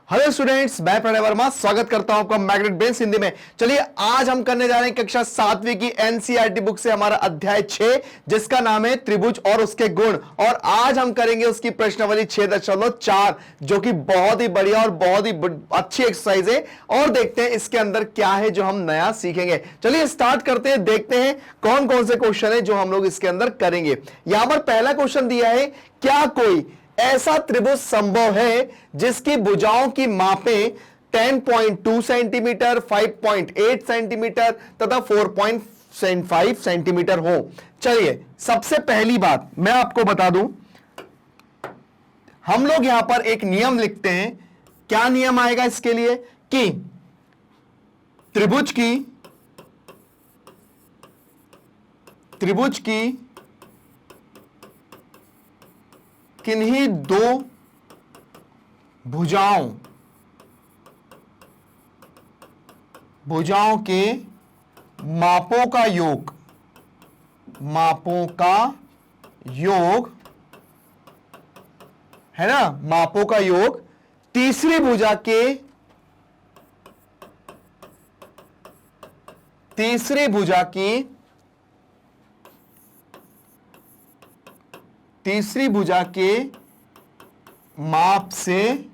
Hello students, मैं प्रणय वर्मा स्वागत करता हूं आपका मैग्नेट बेस हिंदी में। चलिए आज हम करने जा रहे हैं कक्षा 7वीं की एनसीईआरटी बुक से हमारा अध्याय 6 जिसका नाम है त्रिभुज और उसके गुण। और आज हम करेंगे उसकी प्रश्नावली 6.4 जो कि बहुत ही बढ़िया और बहुत ही अच्छी एक्सरसाइज है। और देखते हैं इसके अंदर क्या है जो हम नया सीखेंगे। चलिए स्टार्ट करते हैं, देखते हैं कौन कौन से क्वेश्चन है जो हम लोग इसके अंदर करेंगे। यहां पर पहला क्वेश्चन दिया है, क्या कोई ऐसा त्रिभुज संभव है जिसकी भुजाओं की मापें 10.2 सेंटीमीटर, 5.8 सेंटीमीटर तथा 4.5 सेंटीमीटर हो। चलिए सबसे पहली बात मैं आपको बता दूं, हम लोग यहां पर एक नियम लिखते हैं। क्या नियम आएगा इसके लिए कि त्रिभुज की किन्हीं दो भुजाओं के मापों का योग है ना, मापों का योग तीसरी भुजा के माप से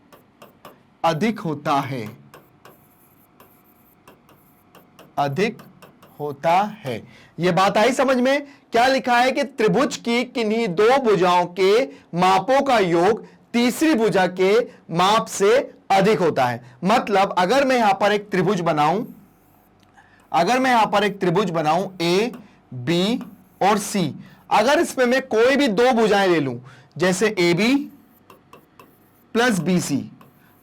अधिक होता है। यह बात आई समझ में? क्या लिखा है कि त्रिभुज की किन्हीं दो भुजाओं के मापों का योग तीसरी भुजा के माप से अधिक होता है। मतलब अगर मैं यहां पर एक त्रिभुज बनाऊं ए, बी और सी, अगर इसमें मैं कोई भी दो भुजाएं ले लूं जैसे A B plus B C,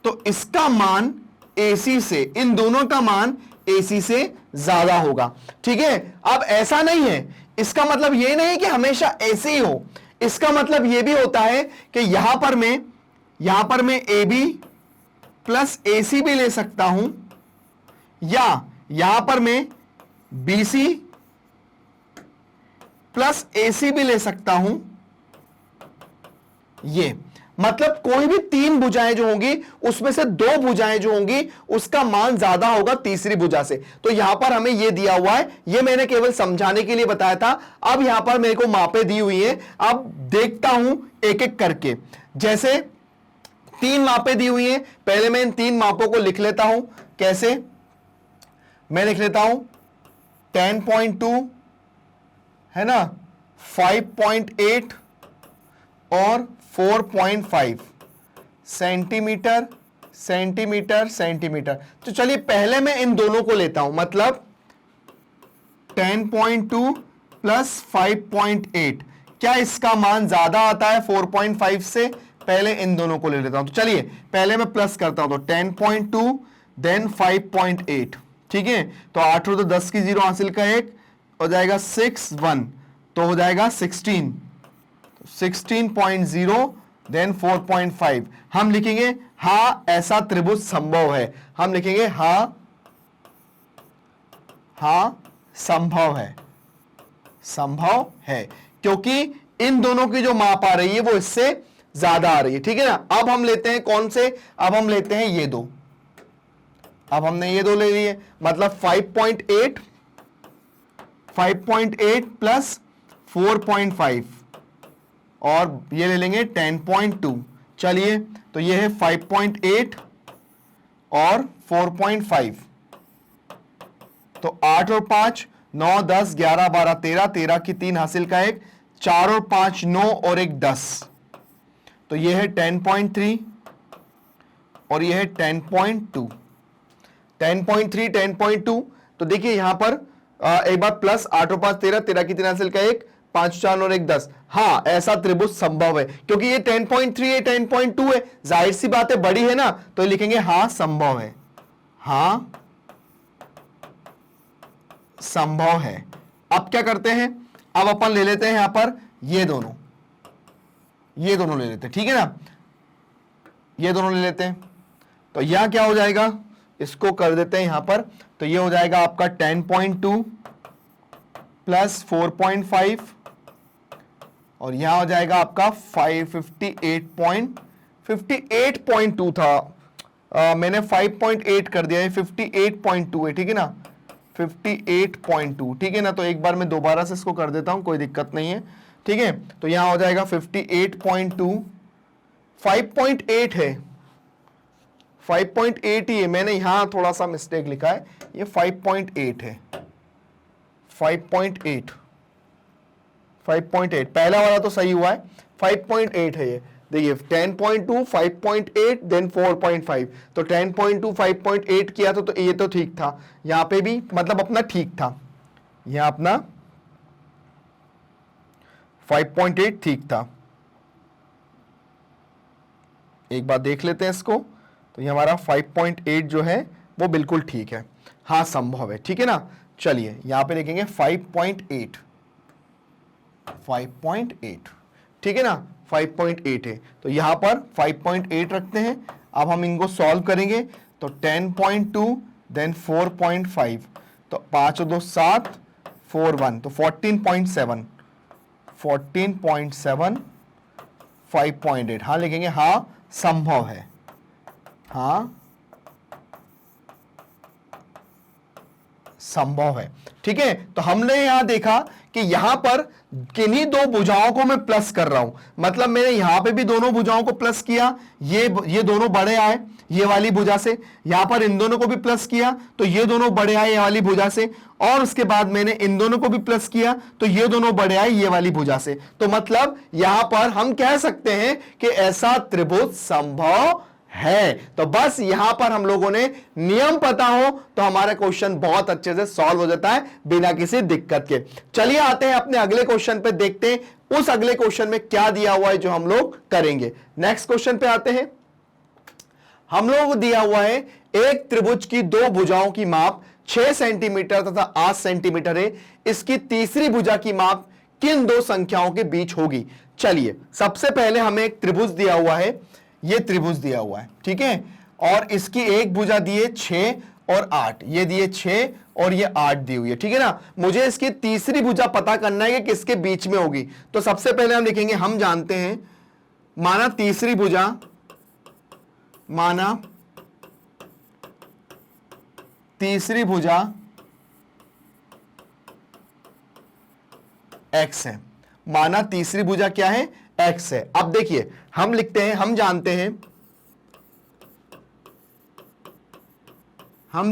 तो इसका मान AC से, इन दोनों का मान AC से ज्यादा होगा। ठीक है, अब ऐसा नहीं है, इसका मतलब यह नहीं कि हमेशा ऐसे ही हो। इसका मतलब यह भी होता है कि यहां पर मैं AB प्लस AC भी ले सकता हूं, या यहां पर मैं BC प्लस AC भी ले सकता हूं। ये मतलब कोई भी तीन भुजाएं जो होंगी उसमें से दो भुजाएं जो होंगी उसका मान ज्यादा होगा तीसरी भुजा से। तो यहां पर हमें यह दिया हुआ है, यह मैंने केवल समझाने के लिए बताया था। अब यहां पर मेरे को मापें दी हुई हैं, अब देखता हूं एक एक करके। जैसे तीन मापें दी हुई हैं, पहले मैं इन तीन मापों को लिख लेता हूं। कैसे? मैं लिख लेता हूं 10.2 है ना, 5.8 और 4.5 सेंटीमीटर। तो चलिए पहले मैं इन दोनों को लेता हूं, मतलब 10.2 प्लस 5.8, क्या इसका मान ज्यादा आता है 4.5 से? पहले इन दोनों को ले लेता हूं। तो चलिए पहले मैं प्लस करता हूं, तो 10.2 देन 5.8। ठीक है, तो 8 हो तो 10 की 0 हासिल का 1 हो जाएगा 6 1, तो हो जाएगा 16.0 देन 4.5। हम लिखेंगे हां ऐसा त्रिभुज संभव है। हम लिखेंगे हां संभव है, क्योंकि इन दोनों की जो माप आ रही है वो इससे ज्यादा आ रही है। ठीक है ना। अब हम लेते हैं कौन से? अब हम लेते हैं ये दो। अब हमने ये दो ले लिए, मतलब 5.8 प्लस 4.5 और ये ले लेंगे 10.2। चलिए तो ये है 5.8 और 4.5, तो 8 और 5 9 10 11 12 13, 13 की 3 हासिल का 1, 4 और 5 9 और 1 10, तो ये है 10.3 और ये है 10.2। 10.3 10.2, तो देखिए यहां पर एक बार प्लस 8 और 5 13, 13 की 3 हासिल का 1, 5 4 और 1 10। हाँ ऐसा त्रिभुज संभव है, क्योंकि ये 10.3 है 10.2 है, जाहिर सी बात है बड़ी है ना, तो लिखेंगे हाँ संभव है। हाँ संभव है। अब क्या करते हैं, अब अपन ले लेते हैं यहां पर ये दोनों ले लेते हैं। ठीक है ना, ये दोनों ले लेते हैं। तो यहां क्या हो जाएगा, इसको कर देते हैं यहां पर, तो ये हो जाएगा आपका 10.2 प्लस 4.5 और यहां हो जाएगा आपका 58.2 था, मैंने 5.8 कर दिया है, 58.2 है, ठीक है ना, 58.2, ठीक है ना। तो एक बार मैं दोबारा से इसको कर देता हूं, कोई दिक्कत नहीं है, ठीक है। तो यहां हो जाएगा 58.2, 5.8 है, 5.8 ही है, मैंने यहां थोड़ा सा मिस्टेक लिखा है, ये 5.8 है, 5.8, 5.8 पहला वाला तो सही हुआ है, 5.8 है ये। देखिए 10.2, 5.8, देन 4.5, तो 10.2 5.8 किया था, तो ये तो ठीक था, यहां पे भी मतलब अपना ठीक था, यहां अपना 5.8 ठीक था। एक बार देख लेते हैं इसको, तो ये हमारा 5.8 जो है वो बिल्कुल ठीक है, हाँ संभव है, ठीक है ना। चलिए यहां पे लिखेंगे 5.8, 5.8, ठीक है ना, 5.8 है, तो यहां पर 5.8 रखते हैं। अब हम इनको सॉल्व करेंगे, तो 10.2 देन 4.5, तो 5 और 2 7, 4 1, तो 14.7, 14.7, 5.8, हाँ लिखेंगे, हाँ संभव है, हाँ संभव है, ठीक है। तो हमने यहां देखा कि यहां पर किन्हीं दो भुजाओं को मैं प्लस कर रहा हूं, मतलब मैंने यहां पे भी दोनों भुजाओं को प्लस किया, ये दोनों बड़े आए ये वाली भुजा से, यहां पर इन दोनों को भी प्लस किया तो ये दोनों बड़े आए ये वाली भुजा से, और उसके बाद मैंने इन दोनों को भी प्लस किया तो ये दोनों बड़े आए ये वाली भुजा से। तो मतलब यहां पर हम कह सकते हैं कि ऐसा त्रिभुज संभव है। तो बस यहां पर हम लोगों ने नियम पता हो तो हमारा क्वेश्चन बहुत अच्छे से सॉल्व हो जाता है बिना किसी दिक्कत के। चलिए आते हैं अपने अगले क्वेश्चन पे, देखते हैं उस अगले क्वेश्चन में क्या दिया हुआ है जो हम लोग करेंगे। नेक्स्ट क्वेश्चन पे आते हैं। हम लोग को दिया हुआ है एक त्रिभुज की दो भुजाओं की माप 6 सेंटीमीटर तथा 8 सेंटीमीटर है, इसकी तीसरी भुजा की माप किन दो संख्याओं के बीच होगी। चलिए सबसे पहले हमें एक त्रिभुज दिया हुआ है, ये त्रिभुज दिया हुआ है, ठीक है, और इसकी एक भुजा दी है 6 और 8, ये दिए 6 और ये 8 दी हुई है, ठीक है ना। मुझे इसकी तीसरी भुजा पता करना है कि किसके बीच में होगी। तो सबसे पहले हम लिखेंगे, हम जानते हैं, माना तीसरी भुजा, माना तीसरी भुजा x है, माना तीसरी भुजा क्या है, x है। अब देखिए हम लिखते हैं, हम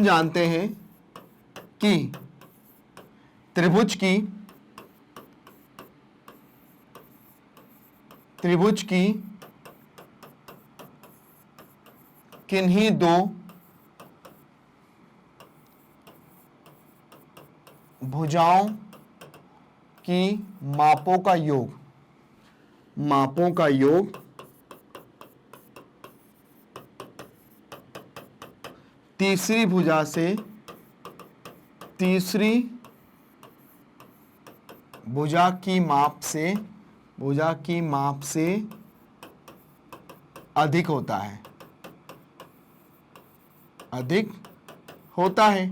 जानते हैं कि त्रिभुज की किन्हीं दो भुजाओं की मापों का योग तीसरी भुजा से तीसरी भुजा की माप से अधिक होता है, अधिक होता है।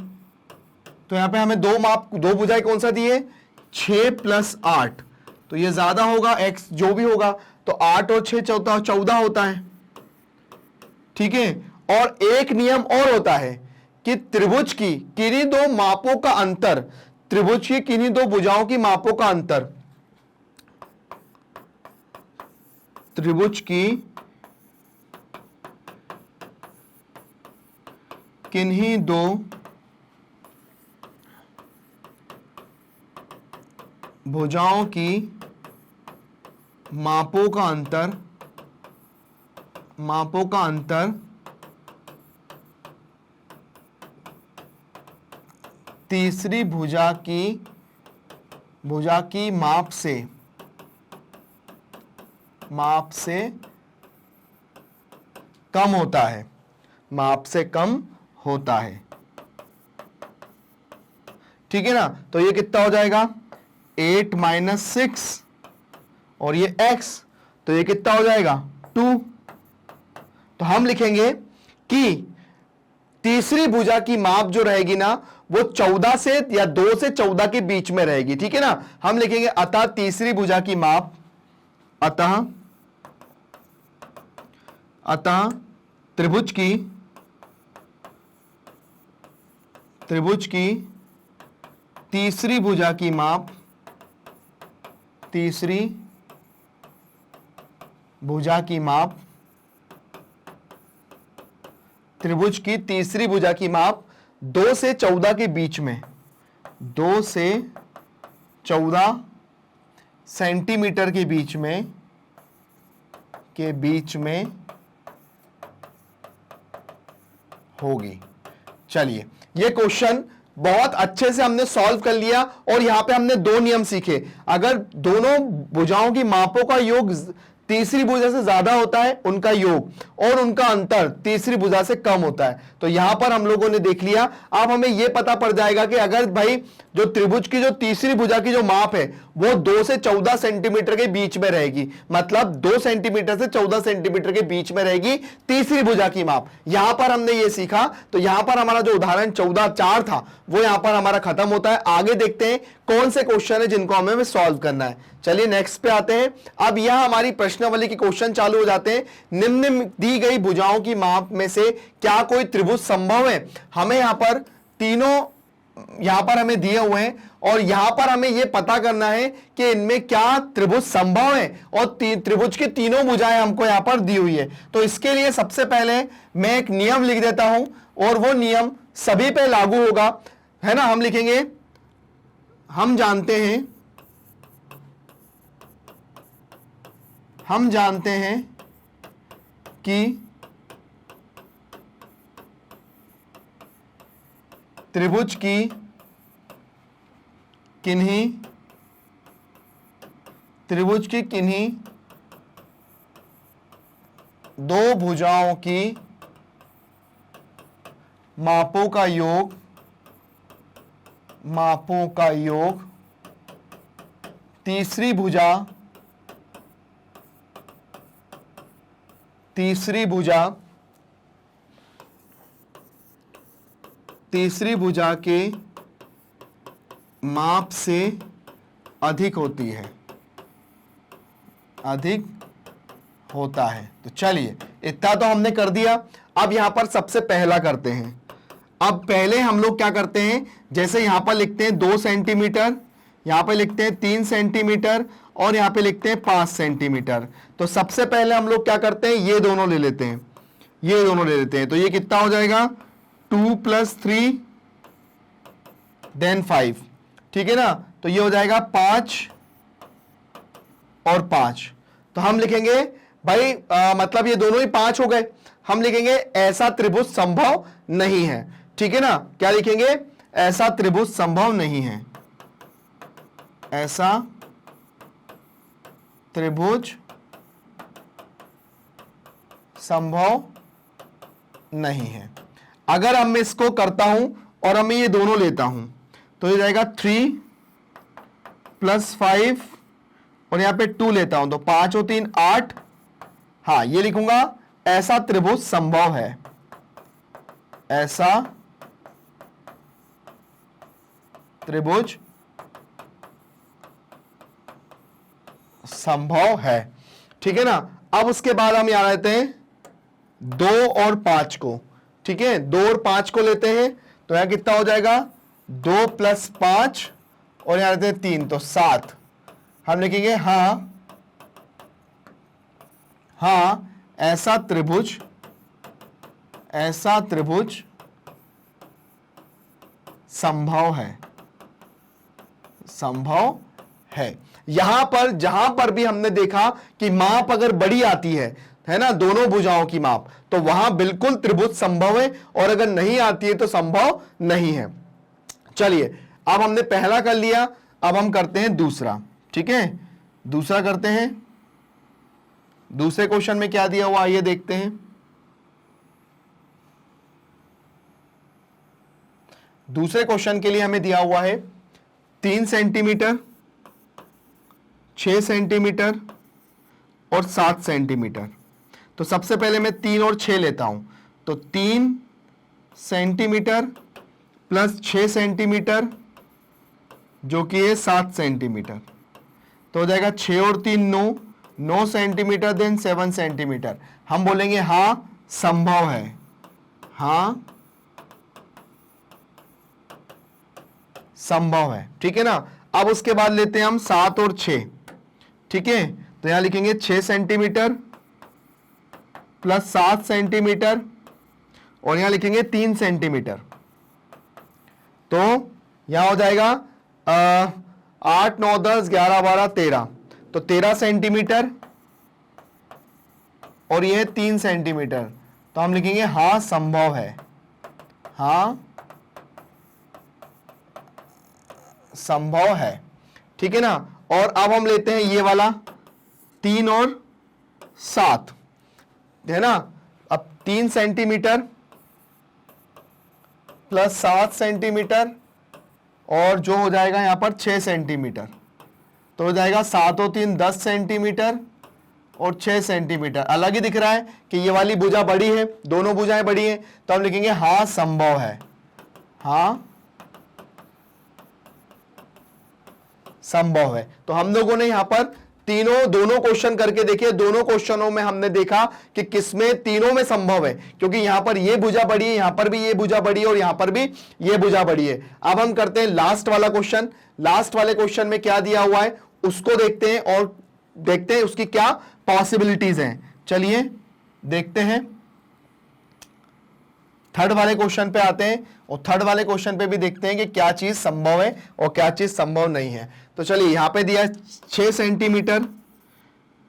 तो यहां पे हमें दो भुजाएं कौन सा दी है, 6 + 8, तो ये ज्यादा होगा, x जो भी होगा, तो 8 और 6 14 होता है, ठीक है। और एक नियम और होता है कि त्रिभुज की किन्हीं दो मापों का अंतर, त्रिभुज की किन्हीं दो भुजाओं की मापों का अंतर, त्रिभुज की किन्हीं दो भुजाओं की मापों का अंतर तीसरी भुजा की माप से कम होता है, ठीक है ना। तो ये कितना हो जाएगा, 8 - 6 और ये x, तो ये कितना हो जाएगा 2। तो हम लिखेंगे कि तीसरी भुजा की माप जो रहेगी ना वो 14 से या 2 से 14 के बीच में रहेगी, ठीक है ना। हम लिखेंगे अतः तीसरी भुजा की माप, अतः त्रिभुज की त्रिभुज की तीसरी भुजा की माप, तीसरी भुजा की माप, त्रिभुज की तीसरी भुजा की माप 2 से 14 के बीच में, 2 से 14 सेंटीमीटर के बीच में होगी। चलिए, ये क्वेश्चन बहुत अच्छे से हमने सॉल्व कर लिया और यहां पे हमने 2 नियम सीखे। अगर दोनों भुजाओं की मापों का योग तीसरी भुजा से ज्यादा होता है, उनका योग, और उनका अंतर तीसरी भुजा से कम होता है, तो यहां पर हम लोगों ने देख लिया। अब हमें यह पता पड़ जाएगा कि अगर भाई जो त्रिभुज की जो तीसरी भुजा की जो माप है वो 2 से 14 सेंटीमीटर के बीच में रहेगी, मतलब 2 सेंटीमीटर से 14 सेंटीमीटर के बीच में रहेगी तीसरी भुजा की माप। यहां पर हमने ये सीखा, तो यहां पर हमारा जो उदाहरण 14(4) था वो यहां पर हमारा खत्म होता है। आगे देखते हैं कौन से क्वेश्चन है जिनको हमें सॉल्व करना है। चलिए नेक्स्ट पे आते हैं। अब यह हमारी प्रश्नावली के क्वेश्चन चालू हो जाते हैं। निम्न दी गई भुजाओं की माप में से क्या कोई त्रिभुज संभव है? हमें यहां पर तीनों यहां पर हमें दिए हुए हैं और यहां पर हमें यह पता करना है कि इनमें क्या त्रिभुज संभव है, और त्रिभुज की तीनों भुजाएं हमको यहां पर दी हुई है। तो इसके लिए सबसे पहले मैं एक नियम लिख देता हूं और वो नियम सभी पे लागू होगा, है ना। हम लिखेंगे, हम जानते हैं कि त्रिभुज की किन्हीं दो भुजाओं की मापों का योग तीसरी भुजा के माप से अधिक होता है। तो चलिए, इतना तो हमने कर दिया। अब यहां पर सबसे पहला करते हैं। अब पहले हम लोग क्या करते हैं, जैसे यहां पर लिखते हैं 2 सेंटीमीटर, यहां पे लिखते हैं 3 सेंटीमीटर और यहां पे लिखते हैं 5 सेंटीमीटर। तो सबसे पहले हम लोग क्या करते हैं, ये दोनों ले लेते हैं, तो ये कितना हो जाएगा, 2 + 3 देन 5, ठीक है ना। तो ये हो जाएगा 5 और 5। तो हम लिखेंगे भाई मतलब ये दोनों ही 5 हो गए। हम लिखेंगे ऐसा त्रिभुज संभव नहीं है, ठीक है ना। क्या लिखेंगे, ऐसा त्रिभुज संभव नहीं है, ऐसा त्रिभुज संभव नहीं है। अगर हम इसको करता हूं और मैं ये दोनों लेता हूं तो ये जाएगा 3 + 5 और यहां पे 2 लेता हूं तो 5 और 3 8। हाँ, ये लिखूंगा ऐसा त्रिभुज संभव है, ऐसा त्रिभुज संभव है, ठीक है ना। अब उसके बाद हम यहां लेते हैं 2 और 5 को, ठीक है, 2 और 5 को लेते हैं तो यहां कितना हो जाएगा, 2 + 5 और यहां लेते हैं 3 तो 7। हम लिखेंगे हाँ ऐसा त्रिभुज संभव है। यहां पर जहां पर भी हमने देखा कि माप अगर बड़ी आती है ना, दोनों भुजाओं की माप, तो वहां बिल्कुल त्रिभुज संभव है, और अगर नहीं आती है तो संभव नहीं है। चलिए, अब हमने पहला कर लिया, अब हम करते हैं दूसरा, ठीक है। दूसरा करते हैं। दूसरे क्वेश्चन में क्या दिया हुआ, आइए देखते हैं। दूसरे क्वेश्चन के लिए हमें दिया हुआ है 3 सेंटीमीटर, 6 सेंटीमीटर और 7 सेंटीमीटर। तो सबसे पहले मैं 3 और 6 लेता हूं, तो 3 सेंटीमीटर + 6 सेंटीमीटर जो कि है 7 सेंटीमीटर, तो हो जाएगा 6 और 3 9 सेंटीमीटर देन 7 सेंटीमीटर। हम बोलेंगे हाँ संभव है, हाँ संभव है, ठीक है ना। अब उसके बाद लेते हैं हम 7 और 6, ठीक है। तो यहां लिखेंगे 6 सेंटीमीटर प्लस 7 सेंटीमीटर और यहां लिखेंगे 3 सेंटीमीटर। तो यहां हो जाएगा 8 9 10 11 12 13, तो 13 सेंटीमीटर और यह 3 सेंटीमीटर। तो हम लिखेंगे हाँ संभव है, हाँ संभव है, ठीक है ना। और अब हम लेते हैं ये वाला 3 और 7, है ना। अब 3 सेंटीमीटर प्लस 7 सेंटीमीटर और जो हो जाएगा यहां पर 6 सेंटीमीटर, तो हो जाएगा 7 और 3 10 सेंटीमीटर और 6 सेंटीमीटर। अलग ही दिख रहा है कि ये वाली भुजा बड़ी है, दोनों भुजाएं बड़ी हैं, तो हम लिखेंगे हाँ संभव है, हाँ संभव है। तो हम लोगों ने यहां पर दोनों क्वेश्चन करके देखे, दोनों क्वेश्चनों में हमने देखा कि किसमें तीनों में संभव है, क्योंकि यहां पर ये भुजा बड़ी है, यहां पर भी ये भुजा बड़ी है और यहां पर भी ये भुजा बड़ी है। अब हम करते हैं लास्ट वाला क्वेश्चन। लास्ट वाले क्वेश्चन में क्या दिया हुआ है उसको देखते हैं और देखते हैं उसकी क्या पॉसिबिलिटीज हैं। चलिए देखते हैं, थर्ड वाले क्वेश्चन पे आते हैं और थर्ड वाले क्वेश्चन पे भी देखते हैं कि क्या चीज संभव है और क्या चीज संभव नहीं है। तो चलिए यहां पे दिया 6 सेंटीमीटर,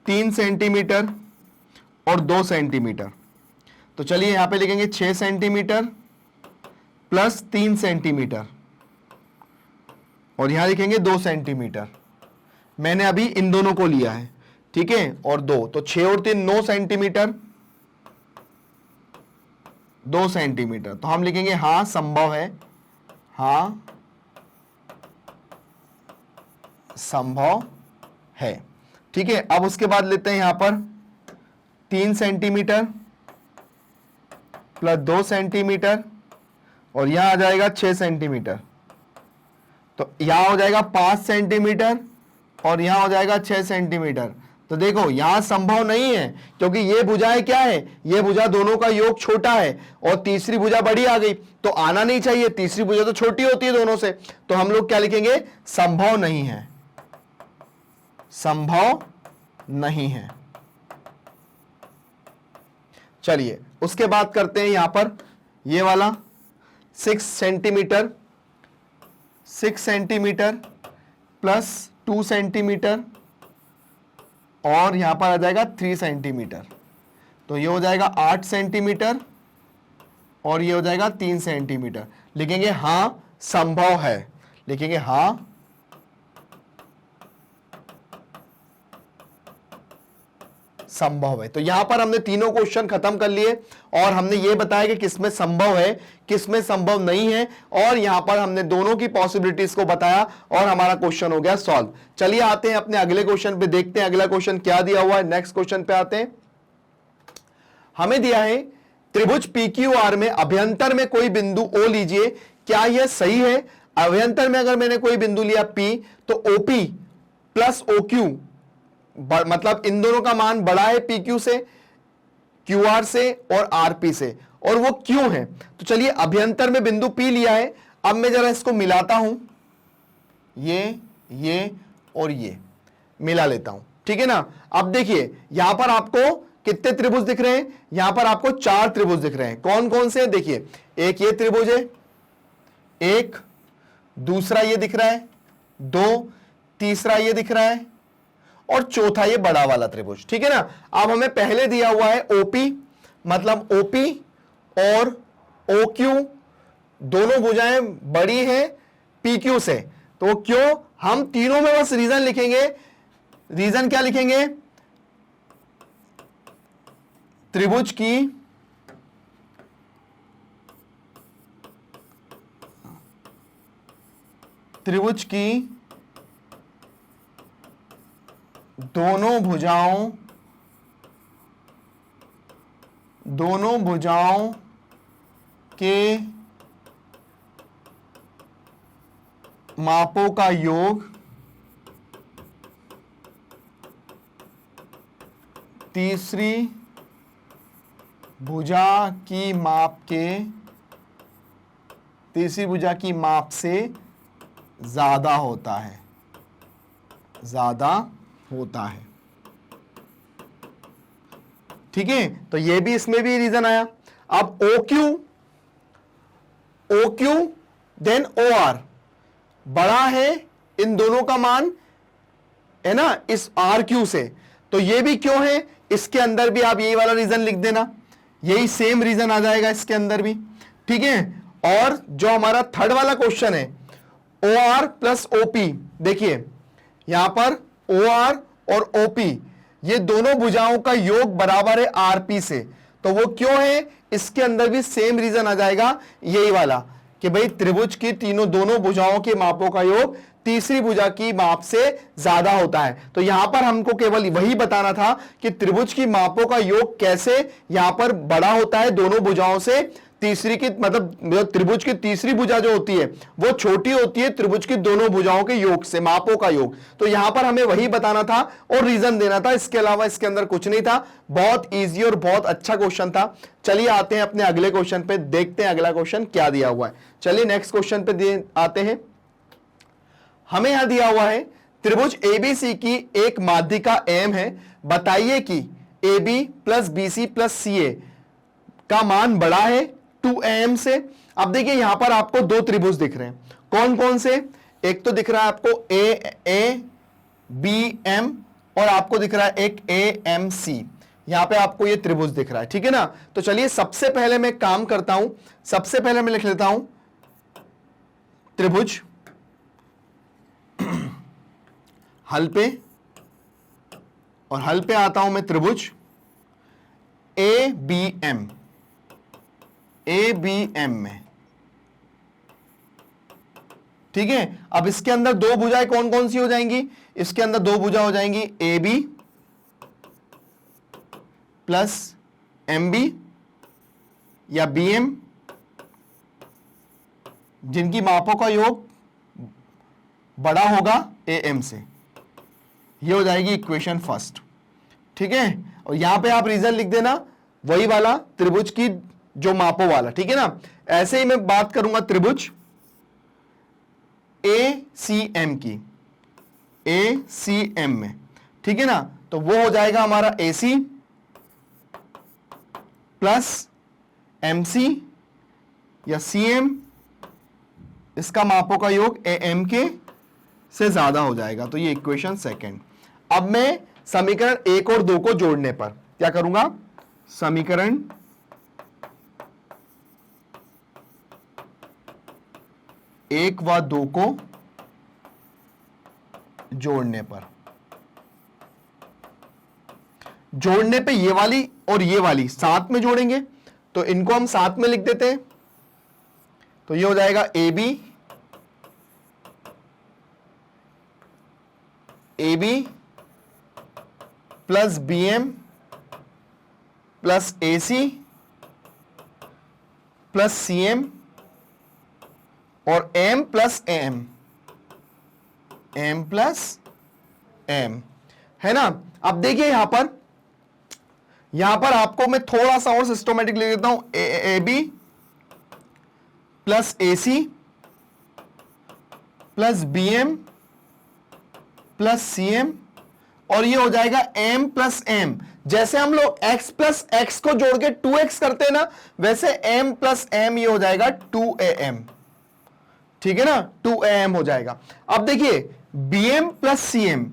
3 सेंटीमीटर और 2 सेंटीमीटर। तो चलिए यहां पे लिखेंगे 6 सेंटीमीटर प्लस 3 सेंटीमीटर और यहां लिखेंगे 2 सेंटीमीटर। मैंने अभी इन दोनों को लिया है, ठीक है, और 2, तो 6 और 3 9 सेंटीमीटर, 2 सेंटीमीटर। तो हम लिखेंगे हाँ संभव है, हाँ संभव है, ठीक है। अब उसके बाद लेते हैं यहां पर 3 सेंटीमीटर प्लस 2 सेंटीमीटर और यहां आ जाएगा 6 सेंटीमीटर। तो यहां हो जाएगा 5 सेंटीमीटर और यहां हो जाएगा 6 सेंटीमीटर। तो देखो यहां संभव नहीं है क्योंकि ये भुजाएं क्या है, ये भुजा दोनों का योग छोटा है और तीसरी भुजा बड़ी आ गई, तो आना नहीं चाहिए, तीसरी भुजा तो छोटी होती है दोनों से। तो हम लोग क्या लिखेंगे, संभव नहीं है, संभव नहीं है। चलिए उसके बाद करते हैं यहां पर ये वाला 6 सेंटीमीटर, 6 सेंटीमीटर प्लस 2 सेंटीमीटर और यहां पर आ जाएगा 3 सेंटीमीटर। तो ये हो जाएगा 8 सेंटीमीटर और ये हो जाएगा 3 सेंटीमीटर। लिखेंगे हां संभव है, लिखेंगे हां संभव है। तो यहां पर हमने तीनों क्वेश्चन खत्म कर लिए और हमने ये बताया कि किसमें संभव है, किसमें संभव नहीं है, और यहां पर हमने दोनों की पॉसिबिलिटीज को बताया और हमारा क्वेश्चन हो गया सॉल्व। चलिए आते हैं अपने अगले क्वेश्चन पे, देखते हैं अगला क्वेश्चन क्या दिया हुआ है। नेक्स्ट क्वेश्चन पे आते हैं। हमें दिया है त्रिभुज PQR में अभ्यंतर में कोई बिंदु O लीजिए, क्या यह सही है। अभ्यंतर में अगर मैंने कोई बिंदु लिया P तो OP प्लस OQ, मतलब इन दोनों का मान बड़ा है PQ से, QR से और RP से, और वो क्यों है। तो चलिए अभ्यंतर में बिंदु P लिया है, अब मैं जरा इसको मिलाता हूं, ये और ये मिला लेता हूं, ठीक है ना। अब देखिए यहां पर आपको कितने त्रिभुज दिख रहे हैं, यहां पर आपको 4 त्रिभुज दिख रहे हैं। कौन कौन से, देखिए एक ये त्रिभुज है, एक दूसरा ये दिख रहा है, 2 तीसरा ये दिख रहा है और चौथा ये बड़ा वाला त्रिभुज, ठीक है ना। अब हमें पहले दिया हुआ है OP, मतलब OP और OQ दोनों भुजाएं बड़ी हैं PQ से, तो क्यों, हम तीनों में बस रीजन लिखेंगे। रीजन क्या लिखेंगे, त्रिभुज की दोनों भुजाओं के मापों का योग तीसरी भुजा की माप से ज्यादा होता है, ज्यादा होता है। ठीक है, तो ये भी, इसमें भी रीजन आया। अब O Q then O R बड़ा है इन दोनों का मान, है ना, इस आर क्यू से, तो ये भी क्यों है, इसके अंदर भी आप यही वाला रीजन लिख देना, यही सेम रीजन आ जाएगा इसके अंदर भी। ठीक है, और जो हमारा थर्ड वाला क्वेश्चन है, ओ आर प्लस ओपी, देखिए यहां पर ओ आर और ओपी ये दोनों भुजाओं का योग बराबर है आरपी से, तो वो क्यों है, इसके अंदर भी सेम रीजन आ जाएगा, यही वाला कि भाई त्रिभुज की दोनों भुजाओं के मापों का योग तीसरी भुजा की माप से ज्यादा होता है। तो यहां पर हमको केवल वही बताना था कि त्रिभुज की मापों का योग कैसे यहां पर बड़ा होता है दोनों भुजाओं से, तीसरी की मतलब त्रिभुज की तीसरी भुजा जो होती है वो छोटी होती है त्रिभुज की दोनों भुजाओं के योग से, मापों का योग। तो यहां पर हमें वही बताना था और रीजन देना था, इसके अलावा इसके अंदर कुछ नहीं था। बहुत इजी और बहुत अच्छा क्वेश्चन था। चलिए आते हैं अपने अगले क्वेश्चन पे, देखते हैं अगला क्वेश्चन क्या दिया हुआ है। चलिए नेक्स्ट क्वेश्चन पे आते हैं। हमें यहां दिया हुआ है त्रिभुज एबीसी की एक माध्यिका एम है, बताइए कि AB plus BC plus CA का मान बड़ा है 2am से। अब देखिए यहां पर आपको दो त्रिभुज दिख रहे हैं, कौन कौन से, एक तो दिख रहा है आपको ABM और आपको दिख रहा है एक AMC, यहां पे आपको ये त्रिभुज दिख रहा है। ठीक है ना, तो चलिए सबसे पहले मैं काम करता हूं, सबसे पहले मैं लिख लेता हूं त्रिभुज हल पे, और हल पे आता हूं मैं त्रिभुज ABM में। ठीक है, अब इसके अंदर दो भुजाएं कौन कौन सी हो जाएंगी, इसके अंदर दो भुजा हो जाएंगी AB प्लस MB या BM, जिनकी मापों का योग बड़ा होगा AM से। ये हो जाएगी इक्वेशन फर्स्ट। ठीक है, और यहां पे आप रीजन लिख देना वही वाला त्रिभुज की जो मापों वाला। ठीक है ना, ऐसे ही मैं बात करूंगा त्रिभुज ACM की, ACM में। ठीक है ना, तो वो हो जाएगा हमारा AC प्लस MC या CM, इसका मापों का योग AM के से ज्यादा हो जाएगा। तो ये इक्वेशन सेकंड। अब मैं समीकरण 1 और 2 को जोड़ने पर क्या करूंगा, समीकरण 1 व 2 को जोड़ने पे ये वाली और ये वाली साथ में जोड़ेंगे, तो इनको हम साथ में लिख देते हैं। तो ये हो जाएगा AB plus BM plus AC plus CM और M plus AM, M plus M, है ना। अब देखिए यहां पर आपको मैं थोड़ा सा और सिस्टमैटिक लिख देता हूं, AB plus AC plus BM plus CM और ये हो जाएगा M प्लस M। जैसे हम लोग x प्लस x को जोड़ के 2x करते हैं ना, वैसे M प्लस M ये हो जाएगा 2AM। ठीक है ना, 2AM हो जाएगा। अब देखिए BM plus CM,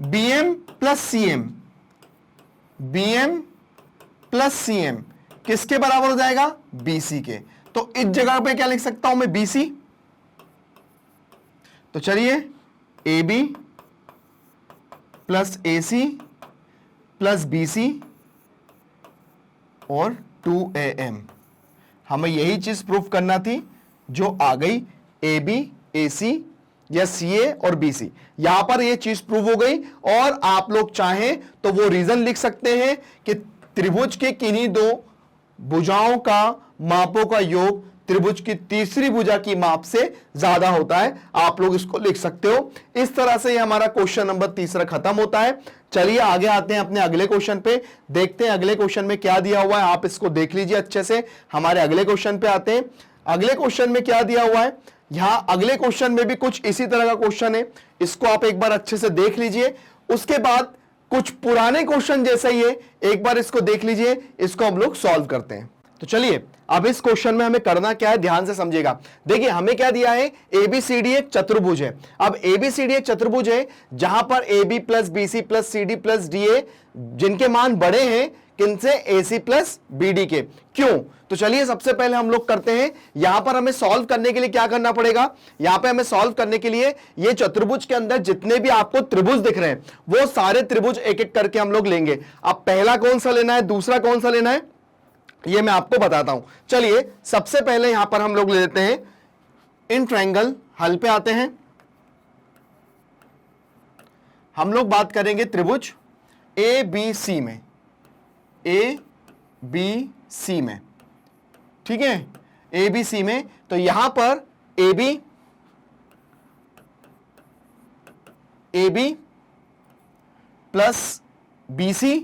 BM plus CM, BM plus CM किसके बराबर हो जाएगा, BC के। तो इस जगह पे क्या लिख सकता हूं मैं, BC। तो चलिए AB plus AC plus BC और 2AM, हमें यही चीज प्रूफ करना थी जो आ गई, AB AC या CA और BC। यहां पर यह चीज प्रूव हो गई। और आप लोग चाहें तो वो रीजन लिख सकते हैं कि त्रिभुज के किन्हीं दो भुजाओं का मापों का योग त्रिभुज की तीसरी भुजा की माप से ज्यादा होता है, आप लोग इसको लिख सकते हो। इस तरह से ये हमारा क्वेश्चन नंबर 3 खत्म होता है। चलिए आगे आते हैं अपने अगले क्वेश्चन पे, देखते हैं अगले क्वेश्चन में क्या दिया हुआ है। आप इसको देख लीजिए अच्छे से। हमारे अगले क्वेश्चन पे आते हैं। अगले क्वेश्चन में क्या दिया हुआ है, यहां अगले क्वेश्चन में भी कुछ इसी तरह का क्वेश्चन है, इसको आप एक बार अच्छे से देख लीजिए। उसके बाद कुछ पुराने क्वेश्चन जैसा ही है, एक बार इसको देख लीजिए, इसको हम लोग सॉल्व करते हैं। तो चलिए अब इस क्वेश्चन में हमें करना क्या है, ध्यान से समझिएगा। देखिए हमें क्या दिया है, एबीसीडी एक चतुर्भुज है। अब एबीसीडी एक चतुर्भुज है जहां पर A B plus B C plus C D plus D A जिनके मान बड़े हैं किनसे, A C plus B D के। क्यों? तो चलिए सबसे पहले हम लोग करते हैं, यहां पर हमें सॉल्व करने के लिए क्या करना पड़ेगा, यहां पे हमें सॉल्व करने के लिए ये चतुर्भुज के अंदर जितने भी आपको त्रिभुज दिख रहे हैं वो सारे त्रिभुज एक एक करके हम लोग लेंगे। अब पहला कौन सा लेना है, दूसरा कौन सा लेना है, ये मैं आपको बताता हूं। चलिए सबसे पहले यहां पर हम लोग ले लेते हैं इन ट्रायंगल, हल पे आते हैं। हम लोग बात करेंगे त्रिभुज ए बी सी में, ए बी सी में, ठीक है, ए बी सी में। तो यहां पर A B plus B C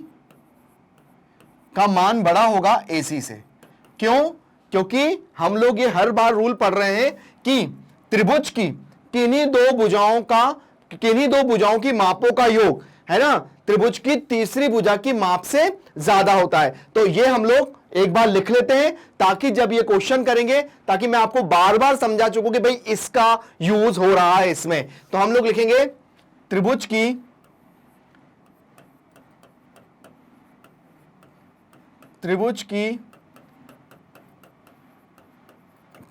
का मान बड़ा होगा AC से। क्यों? क्योंकि हम लोग ये हर बार रूल पढ़ रहे हैं कि त्रिभुज की किन्हीं दो भुजाओं की मापों का योग है ना, त्रिभुज की तीसरी भुजा की माप से ज्यादा होता है। तो ये हम लोग एक बार लिख लेते हैं ताकि जब ये क्वेश्चन करेंगे, ताकि मैं आपको बार बार समझा चुकूं कि भाई इसका यूज हो रहा है इसमें। तो हम लोग लिखेंगे त्रिभुज की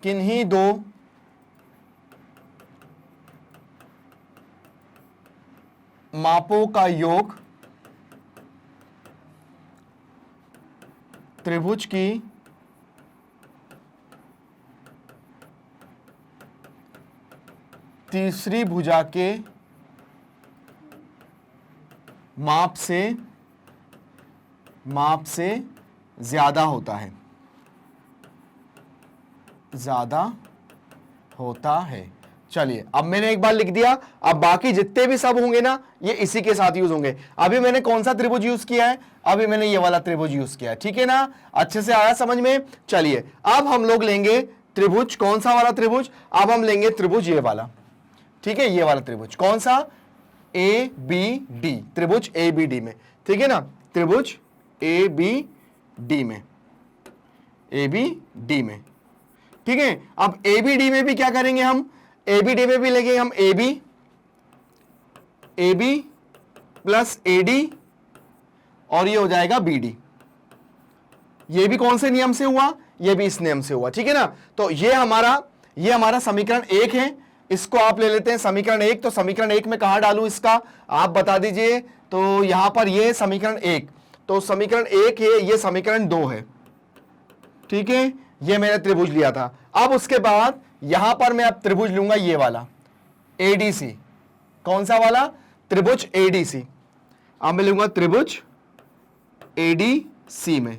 किन्हीं दो मापों का योग त्रिभुज की तीसरी भुजा के माप से ज्यादा होता है। चलिए अब मैंने एक बार लिख दिया, अब बाकी जितने भी सब होंगे ना ये इसी के साथ यूज होंगे। अभी मैंने कौन सा त्रिभुज यूज किया है, अभी मैंने ये वाला त्रिभुज यूज किया है, ठीक है ना, अच्छे से आया समझ में। चलिए अब हम लोग लेंगे त्रिभुज, कौन सा वाला त्रिभुज, अब हम लेंगे त्रिभुज ये वाला, ठीक है, ये वाला त्रिभुज कौन सा, ए बी डी, त्रिभुज ए बी डी में, ठीक है ना, त्रिभुज ए बी डी में, ए बी डी में, ठीक है। अब ए बी डी में भी क्या करेंगे हम, ए बी डी में भी लेंगे हम A B plus A D और ये हो जाएगा बी डी। ये भी कौन से नियम से हुआ, ये भी इस नियम से हुआ, ठीक है ना। तो ये हमारा समीकरण 1 है, इसको आप ले लेते हैं समीकरण 1। तो समीकरण 1 में कहां डालूं इसका, आप बता दीजिए। तो यहां पर ये समीकरण 1, तो समीकरण 1 है, ये समीकरण 2 है, ठीक है, ये मैंने त्रिभुज लिया था। अब उसके बाद यहां पर मैं अब त्रिभुज लूंगा ये वाला एडीसी, कौन सा वाला, त्रिभुज एडीसी। अब मैं लूंगा त्रिभुज एडीसी में,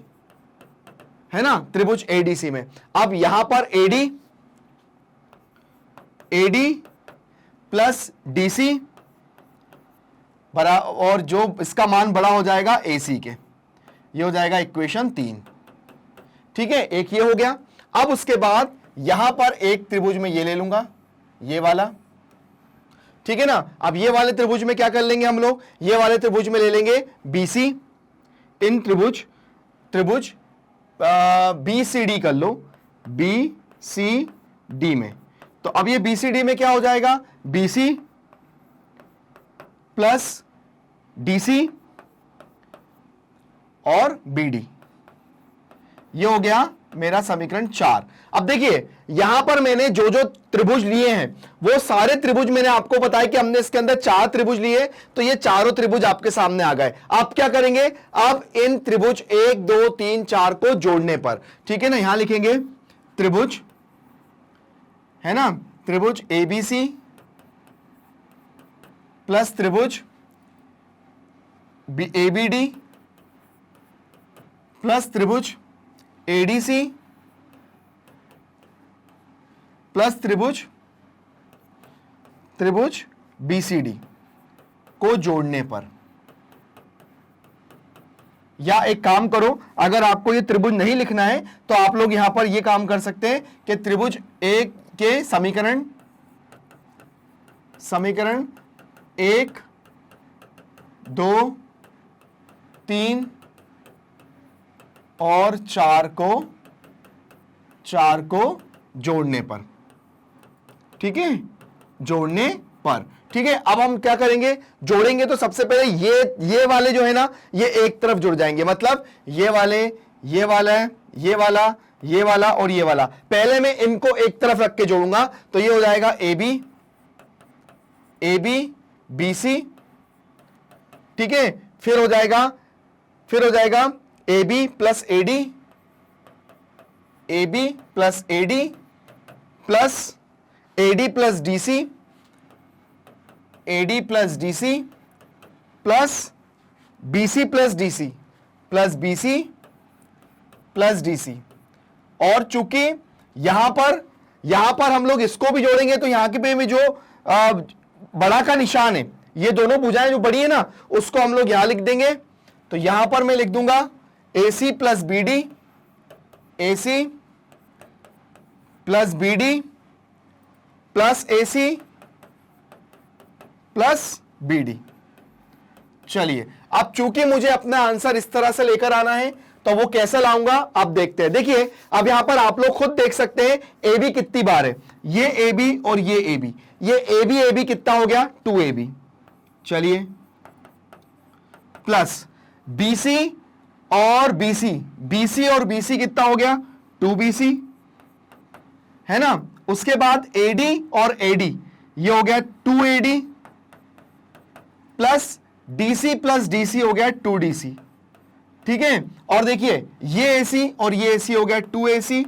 है ना, त्रिभुज एडीसी में। अब यहां पर एडी प्लस डीसी बड़ा, और जो इसका मान बड़ा हो जाएगा एसी के, ये हो जाएगा इक्वेशन 3, ठीक है, एक ये हो गया। अब उसके बाद यहां पर एक त्रिभुज में ये ले लूंगा, ये वाला, ठीक है ना। अब ये वाले त्रिभुज में क्या कर लेंगे हम लोग, ये वाले त्रिभुज में ले लेंगे बीसी, इन त्रिभुज बीसीडी कर लो, बीसीडी में। तो अब ये बीसीडी में क्या हो जाएगा, बीसी प्लस डीसी और बीडी, ये हो गया मेरा समीकरण 4। अब देखिए यहां पर मैंने जो जो त्रिभुज लिए हैं वो सारे त्रिभुज मैंने आपको बताया कि हमने इसके अंदर 4 त्रिभुज लिए, तो ये चारों त्रिभुज आपके सामने आ गए। आप क्या करेंगे, अब इन त्रिभुज 1 2 3 4 को जोड़ने पर, ठीक है ना, यहां लिखेंगे त्रिभुज, है ना, त्रिभुज एबीसी प्लस त्रिभुज एबीडी प्लस त्रिभुज एडीसी प्लस त्रिभुज बीसीडी को जोड़ने पर। या एक काम करो, अगर आपको ये त्रिभुज नहीं लिखना है तो आप लोग यहां पर ये काम कर सकते हैं कि त्रिभुज एक, के समीकरण 1, 2, 3 और 4 को जोड़ने पर, ठीक है, जोड़ने पर, ठीक है। अब हम क्या करेंगे, जोड़ेंगे तो सबसे पहले ये वाले जो है ना, ये एक तरफ जुड़ जाएंगे, मतलब ये वाले, ये वाला, ये वाला, ये वाला और ये वाला, पहले मैं इनको एक तरफ रख के जोड़ूंगा, तो ये हो जाएगा ए बी बी सी, ठीक है। फिर हो जाएगा A B plus A D, A B plus A D plus A D plus D C, A D plus D C plus B C plus D C plus B C plus D C. और चूंकि यहां पर हम लोग इसको भी जोड़ेंगे, तो यहां के पे में जो बड़ा का निशान है, ये दोनों भुजाएं जो बड़ी है ना, उसको हम लोग यहां लिख देंगे। तो यहां पर मैं लिख दूंगा A C plus B D, A C plus B D plus A C plus B D. चलिए, अब चूंकि मुझे अपना आंसर इस तरह से लेकर आना है, तो वो कैसे लाऊंगा अब देखते हैं। देखिए, अब यहां पर आप लोग खुद देख सकते हैं ए बी कितनी बार है, ये ए बी और ये ए बी, ये ए बी कितना हो गया, 2ab। चलिए, प्लस BC और BC और BC कितना हो गया, 2BC, है ना। उसके बाद AD और AD, ये हो गया 2AD प्लस DC हो गया 2DC, ठीक है। और देखिए, ये AC और ये AC हो गया 2AC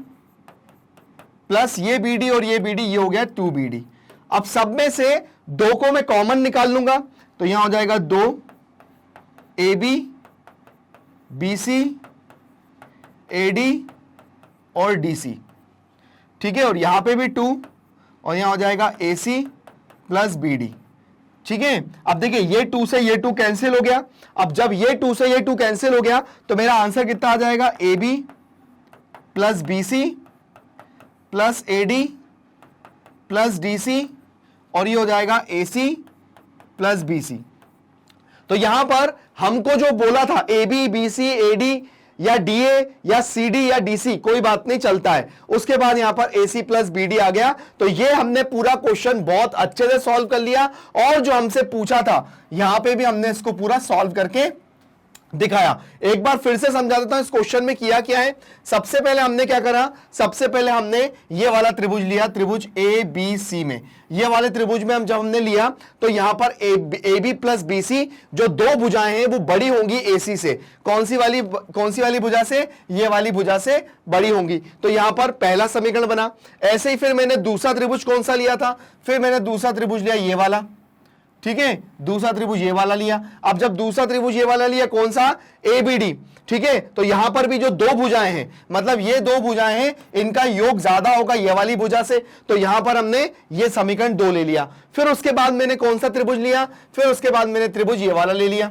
प्लस ये BD और ये BD, ये हो गया 2BD। अब सब में से 2 को मैं कॉमन निकाल लूंगा, तो यहां हो जाएगा 2AB BC AD और DC, ठीक है। और यहां पे भी 2 और यहां हो जाएगा AC प्लस BD, ठीक है। अब देखिए, ये 2 से ये 2 कैंसिल हो गया। अब जब ये 2 से ये 2 कैंसिल हो गया, तो मेरा आंसर कितना आ जाएगा, AB plus BC plus AD plus DC और ये हो जाएगा AC प्लस BC। तो यहां पर हमको जो बोला था AB BC AD या DA या CD या DC, कोई बात नहीं, चलता है। उसके बाद यहां पर AC प्लस BD आ गया। तो ये हमने पूरा क्वेश्चन बहुत अच्छे से सॉल्व कर लिया, और जो हमसे पूछा था यहां पे भी हमने इसको पूरा सॉल्व करके दिखाया। एक बार फिर से समझा देता हूं इस क्वेश्चन में किया क्या है। सबसे पहले हमने क्या करा, सबसे पहले हमने ये वाला त्रिभुज लिया, त्रिभुज ABC में, ये वाले त्रिभुज में जब हमने लिया, तो यहां पर AB प्लस BC जो 2 भुजाएं हैं वो बड़ी होंगी AC से। कौन सी वाली भुजा से, ये वाली भुजा से बड़ी होंगी। तो यहां पर पहला समीकरण बना। ऐसे ही फिर मैंने दूसरा त्रिभुज कौन सा लिया था, फिर मैंने दूसरा त्रिभुज लिया ये वाला, ठीक है, दूसरा त्रिभुज ये वाला लिया। अब जब दूसरा त्रिभुज ये वाला लिया, कौन सा, ABD, ठीक है। तो यहां पर भी जो 2 भुजाएं हैं, मतलब ये 2 भुजाएं हैं, इनका योग ज्यादा होगा ये वाली भुजा से, तो यहां पर हमने ये समीकरण 2 ले लिया। फिर उसके बाद मैंने कौन सा त्रिभुज लिया, फिर उसके बाद मैंने त्रिभुज ये वाला ले लिया,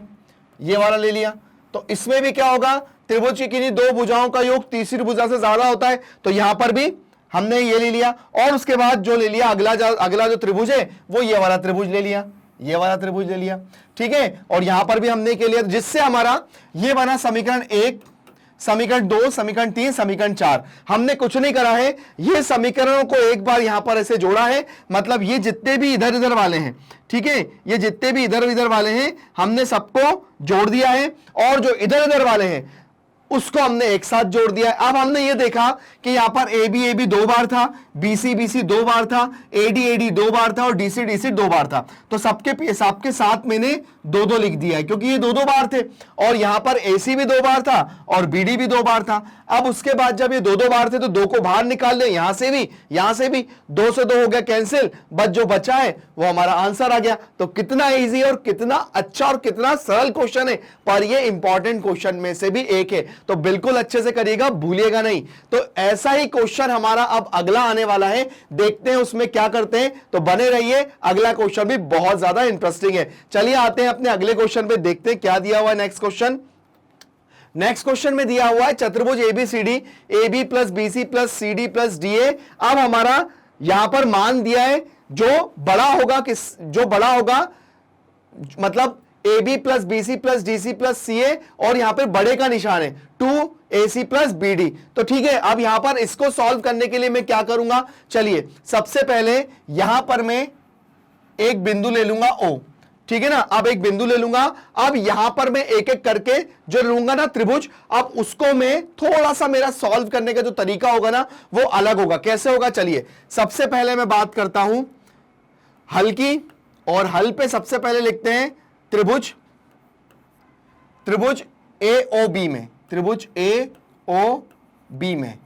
ये वाला ले लिया। तो इसमें भी क्या होगा, त्रिभुज की किन्हीं 2 भुजाओं का योग तीसरी भुजा से ज्यादा होता है, तो यहां पर भी हमने ये ले लिया। और उसके बाद जो ले लिया, अगला जो त्रिभुज है वो ये वाला त्रिभुज ले लिया, ये वाला त्रिभुज ले लिया, ठीक है। और यहां पर भी हमने के लिया, जिससे हमारा ये बना समीकरण 1, समीकरण 2, समीकरण 3, समीकरण 4। हमने कुछ नहीं करा है, ये समीकरणों को एक बार यहां पर ऐसे जोड़ा है, मतलब ये जितने भी इधर इधर वाले हैं, ठीक है, ये जितने भी इधर इधर वाले हैं हमने सबको जोड़ दिया है, और जो इधर इधर वाले हैं उसको हमने एक साथ जोड़ दिया। अब हमने ये देखा कि यहां पर AB 2 बार था, BC 2 बार था, AD 2 बार था और DC 2 बार था। तो सबके साथ मैंने 2 लिख दिया है, क्योंकि ये 2 बार थे। और यहां पर AC भी 2 बार था और BD भी 2 बार था। अब उसके बाद जब ये 2 बार थे, तो 2 को बाहर निकाल ले, यहां से भी 2 से 2 हो गया कैंसिल, बस जो बचा है वो हमारा आंसर आ गया। तो कितना इजी और कितना अच्छा और कितना सरल क्वेश्चन है, पर ये इंपॉर्टेंट क्वेश्चन में से भी एक है। तो बिल्कुल अच्छे से करिएगा, भूलिएगा नहीं। तो ऐसा ही क्वेश्चन हमारा अब अगला आने वाला है, देखते हैं उसमें क्या करते हैं। तो बने रहिए, अगला क्वेश्चन भी बहुत ज्यादा इंटरेस्टिंग है। चलिए आते हैं अपने अगले क्वेश्चन पे, देखते हैं क्या दिया हुआ है। नेक्स्ट क्वेश्चन में दिया हुआ है चतुर्भुज ABCD, AB plus BC plus CD plus DA। अब हमारा यहां पर मान दिया है जो बड़ा होगा जो बड़ा होगा मतलब AB plus BC plus DC plus CA और यहां पर बड़े का निशान है 2AC प्लस BD। तो ठीक है, अब यहां पर इसको सॉल्व करने के लिए मैं क्या करूंगा, चलिए सबसे पहले यहां पर मैं एक बिंदु ले लूंगा O, ठीक है ना। अब एक बिंदु ले लूंगा, अब यहां पर मैं एक एक करके जो लूंगा ना त्रिभुज, अब उसको मैं थोड़ा सा मेरा सॉल्व करने का जो तरीका होगा ना वो अलग होगा। कैसे होगा, चलिए सबसे पहले मैं बात करता हूं हल की, और हल पे सबसे पहले लिखते हैं त्रिभुज AOB में, त्रिभुज AOB में,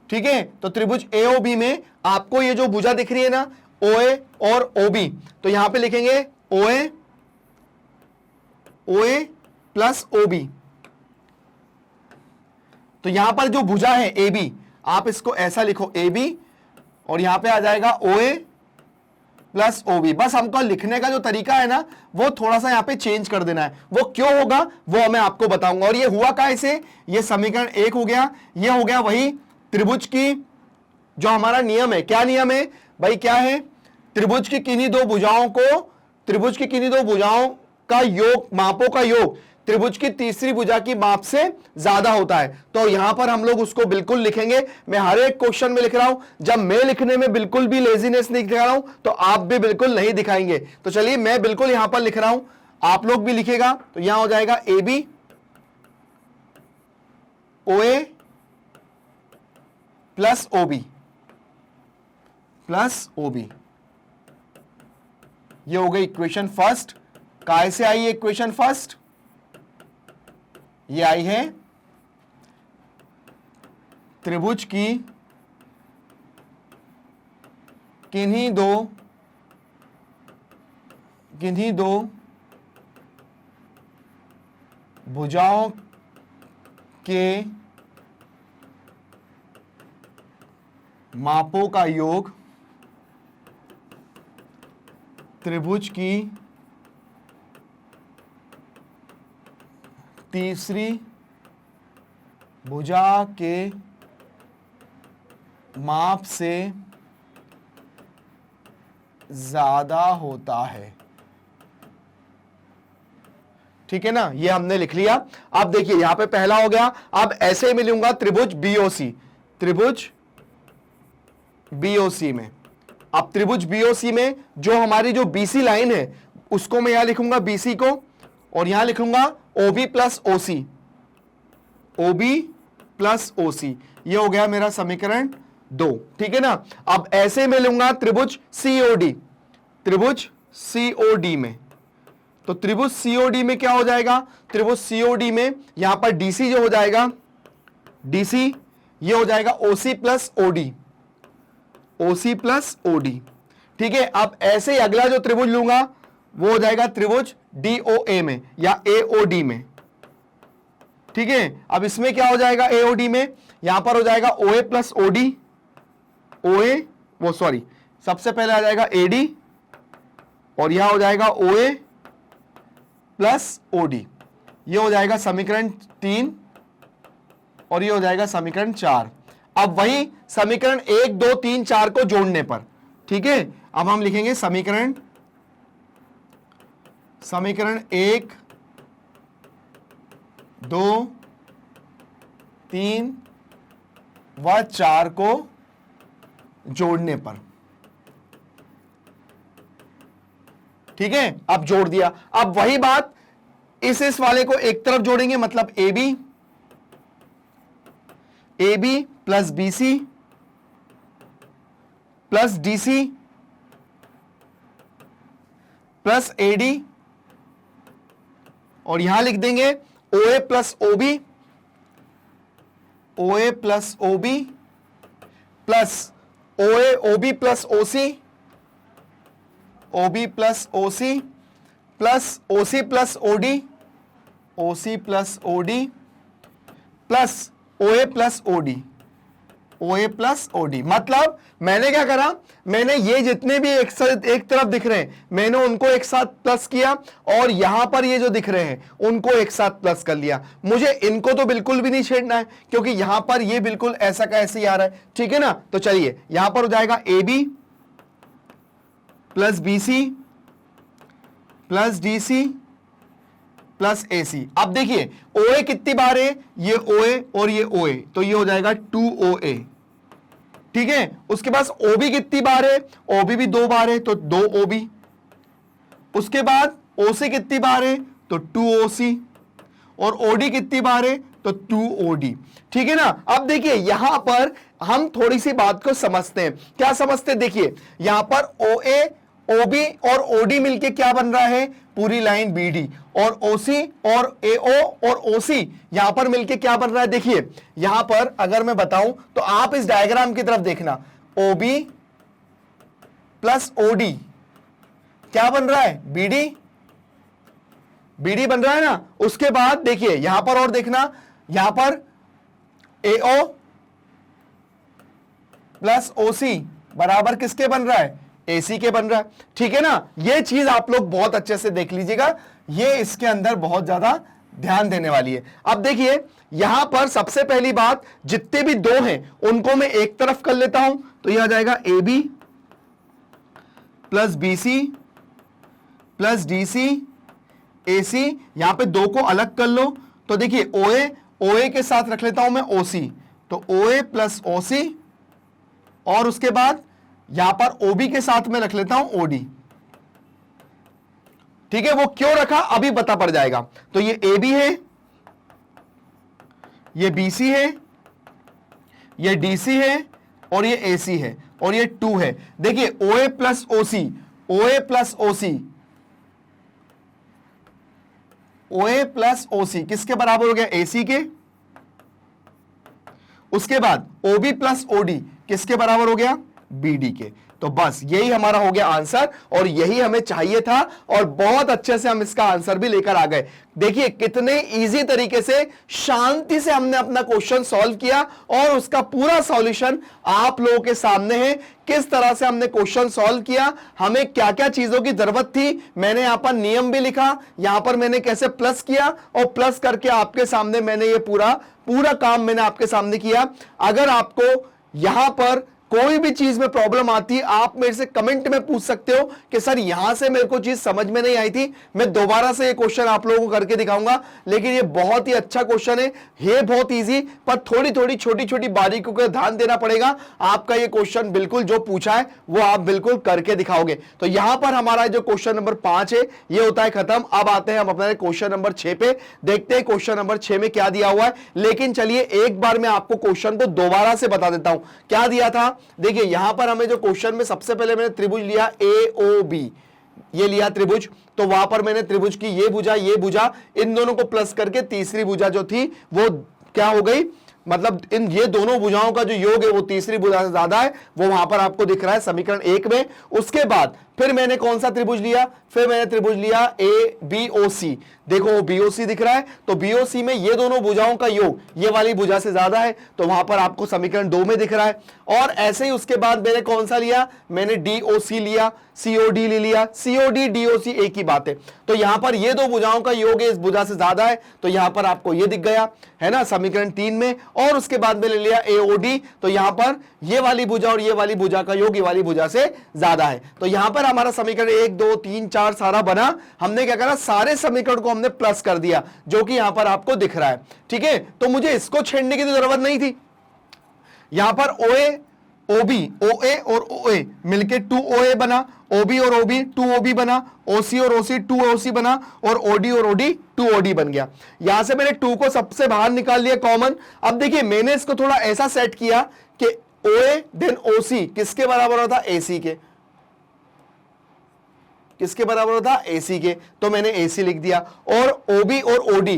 ठीक है। तो त्रिभुज AOB में आपको ये जो भुजा दिख रही है ना OA और OB, तो यहां पे लिखेंगे OA प्लस OB। तो यहां पर जो भुजा है AB, आप इसको ऐसा लिखो AB, और यहां पे आ जाएगा OA प्लस OB। बस हमको लिखने का जो तरीका है ना वो थोड़ा सा यहां पे चेंज कर देना है। वो क्यों होगा वो मैं आपको बताऊंगा। और ये हुआ कैसे, ये समीकरण 1 हो गया, ये हो गया वही त्रिभुज की जो हमारा नियम है। क्या नियम है भाई, क्या है, त्रिभुज की किन्हीं दो भुजाओं का योग, मापों का योग त्रिभुज की तीसरी भुजा की माप से ज्यादा होता है। तो यहां पर हम लोग उसको बिल्कुल लिखेंगे। मैं हर एक क्वेश्चन में लिख रहा हूं, जब मैं लिखने में बिल्कुल भी लेजीनेस नहीं दिखा रहा हूं तो आप भी बिल्कुल नहीं दिखाएंगे। तो चलिए मैं बिल्कुल यहां पर लिख रहा हूं, आप लोग भी लिखेगा। तो यहां हो जाएगा AB OA प्लस OB। ये हो गई इक्वेशन फर्स्ट। काय से आई है इक्वेशन फर्स्ट, ये आई है त्रिभुज की किन्हीं दो भुजाओं के मापों का योग त्रिभुज की तीसरी भुजा के माप से ज्यादा होता है, ठीक है ना। ये हमने लिख लिया। अब देखिए यहां पे पहला हो गया। अब ऐसे ही मिलूंगा त्रिभुज BOC में। अब त्रिभुज BOC में जो हमारी जो BC लाइन है उसको मैं यहां लिखूंगा BC को, और यहां लिखूंगा OB प्लस OC। ये हो गया मेरा समीकरण 2, ठीक है ना। अब ऐसे में लूंगा त्रिभुज COD में। तो त्रिभुज COD में क्या हो जाएगा, त्रिभुज COD में यहां पर DC जो हो जाएगा DC, ये हो जाएगा OC प्लस OD, ठीक है। अब ऐसे ही अगला जो त्रिभुज लूंगा वो हो जाएगा त्रिभुज DOA में या AOD में, ठीक है। अब इसमें क्या हो जाएगा AOD में, यहां पर हो जाएगा OA प्लस OD, सबसे पहले आ जाएगा AD, और यहां हो जाएगा OA प्लस OD। ये हो जाएगा समीकरण 3, और ये हो जाएगा समीकरण 4। अब वही समीकरण 1 2 3 4 को जोड़ने पर, ठीक है। अब हम लिखेंगे समीकरण 1 2 3 व 4 को जोड़ने पर, ठीक है। अब जोड़ दिया। अब वही बात इस वाले को एक तरफ जोड़ेंगे, मतलब AB plus BC plus DC plus AD, और यहां लिख देंगे OA plus OB plus OB plus OC plus OC plus OD plus OA plus OD, OA plus OD। मतलब मैंने क्या करा, मैंने ये जितने भी एक तरफ दिख रहे हैं मैंने उनको एक साथ प्लस किया, और यहां पर ये जो दिख रहे हैं उनको एक साथ प्लस कर लिया। मुझे इनको तो बिल्कुल भी नहीं छेड़ना है क्योंकि यहां पर ये बिल्कुल ऐसा का ऐसे ही आ रहा है, ठीक है ना। तो चलिए यहां पर हो जाएगा AB plus BC plus DC plus AC। अब देखिए OA कितनी बार है, ये OA और ये OA, तो ये हो जाएगा 2OA, ठीक है। उसके बाद OB कितनी बार है, OB भी 2 बार है तो 2OB। उसके बाद OC कितनी बार है तो 2OC, और OD कितनी बार है तो 2OD, ठीक है ना। अब देखिए यहां पर हम थोड़ी सी बात को समझते हैं। क्या समझते हैं, देखिए यहां पर OA OB और OD मिलके क्या बन रहा है, पूरी लाइन BD, और OC और AO और OC यहां पर मिलके क्या बन रहा है। देखिए यहां पर अगर मैं बताऊं तो आप इस डायग्राम की तरफ देखना, OB प्लस OD क्या बन रहा है, BD बन रहा है ना। उसके बाद देखिए यहां पर और देखना, यहां पर AO प्लस OC बराबर किसके बन रहा है, AC के बन रहा है, ठीक है ना। ये चीज आप लोग बहुत अच्छे से देख लीजिएगा, ये इसके अंदर बहुत ज्यादा ध्यान देने वाली है। अब देखिए यहां पर सबसे पहली बात, जितने भी दो हैं उनको मैं एक तरफ कर लेता हूं, तो यह आ जाएगा AB plus BC plus DC AC। यहां पे दो को अलग कर लो, तो देखिए OA के साथ रख लेता हूं मैं OC, तो OA प्लस OC, और उसके बाद यहां पर OB के साथ में रख लेता हूं OD, ठीक है। वो क्यों रखा अभी पता पड़ जाएगा। तो ये AB है, ये BC है, ये DC है, और ये AC है, और ये 2 है। देखिए OA plus OC, OA plus OC, OA plus OC किसके बराबर हो गया, AC के। उसके बाद OB प्लस OD किसके बराबर हो गया, BD के। तो बस यही हमारा हो गया आंसर, और यही हमें चाहिए था, और बहुत अच्छे से हम इसका आंसर भी लेकर आ गए। देखिए कितने इजी तरीके से शांति से हमने अपना क्वेश्चन सॉल्व किया, और उसका पूरा सॉल्यूशन आप लोगों के सामने है। किस तरह से हमने क्वेश्चन सॉल्व किया, हमें क्या क्या चीजों की जरूरत थी, मैंने यहां पर नियम भी लिखा, यहां पर मैंने कैसे प्लस किया, और प्लस करके आपके सामने मैंने ये पूरा काम मैंने आपके सामने किया। अगर आपको यहां पर कोई भी चीज में प्रॉब्लम आती है, आप मेरे से कमेंट में पूछ सकते हो कि सर यहां से मेरे को चीज समझ में नहीं आई थी, मैं दोबारा से ये क्वेश्चन आप लोगों को करके दिखाऊंगा। लेकिन ये बहुत ही अच्छा क्वेश्चन है, ये बहुत इजी, पर थोड़ी थोड़ी छोटी छोटी बारीकियों का ध्यान देना पड़ेगा। आपका ये क्वेश्चन बिल्कुल जो पूछा है वो आप बिल्कुल करके दिखाओगे। तो यहां पर हमारा जो क्वेश्चन नंबर 5 है ये होता है खत्म। अब आते हैं हम अपने क्वेश्चन नंबर 6 पे, देखते हैं क्वेश्चन नंबर 6 में क्या दिया हुआ है। लेकिन चलिए एक बार मैं आपको क्वेश्चन को दोबारा से बता देता हूं क्या दिया था। देखिए यहां पर हमें जो क्वेश्चन में सबसे पहले मैंने त्रिभुज लिया AOB, ये लिया त्रिभुज, तो वहां पर मैंने त्रिभुज की ये भुजा इन दोनों को प्लस करके तीसरी भुजा जो थी वो क्या हो गई, मतलब इन ये दोनों भुजाओं का जो योग है वो तीसरी भुजा से ज्यादा है, वो वहां पर आपको दिख रहा है समीकरण 1 में। उसके बाद फिर मैंने कौन सा त्रिभुज लिया, फिर मैंने त्रिभुज लिया ABOC, देखो BOC दिख रहा है, तो BOC में ये दोनों भुजाओं का योग ये वाली भुजा से ज्यादा है, तो वहां पर आपको समीकरण 2 में दिख रहा है। और ऐसे ही उसके बाद मैंने कौन सा लिया, मैंने DOC लिया, COD ले लिया, COD DOC एक ही बात है। तो यहां पर ये दो भुजाओं का योग है इस भुजा से ज्यादा है, तो यहां पर आपको ये दिख गया है ना समीकरण 3 में। और उसके बाद मैंने लिया AOD, तो यहां पर ये वाली भुजा और ये वाली भुजा का योग ये वाली भुजा से ज्यादा है। तो यहां पर हमारा समीकरण 1 2 3 4 सारा बना। हमने क्या करा, सारे समीकरण को हमने प्लस कर दिया, जो कि यहां पर आपको दिख रहा है, ठीक है। तो मुझे इसको छेड़ने की तो जरूरत नहीं थी। यहां पर OA और OA मिलके 2OA बना, OB और OB 2OB बना, OC और OC 2OC बना, और OD और OD 2OD बन गया। यहां से मैंने 2 को सबसे बाहर निकाल लिया कॉमन। अब देखिए मैंने इसको थोड़ा ऐसा सेट किया कि OA देन OC किसके बराबर होता, AC के, किसके बराबर होता, AC के, तो मैंने AC लिख दिया। और OB और OD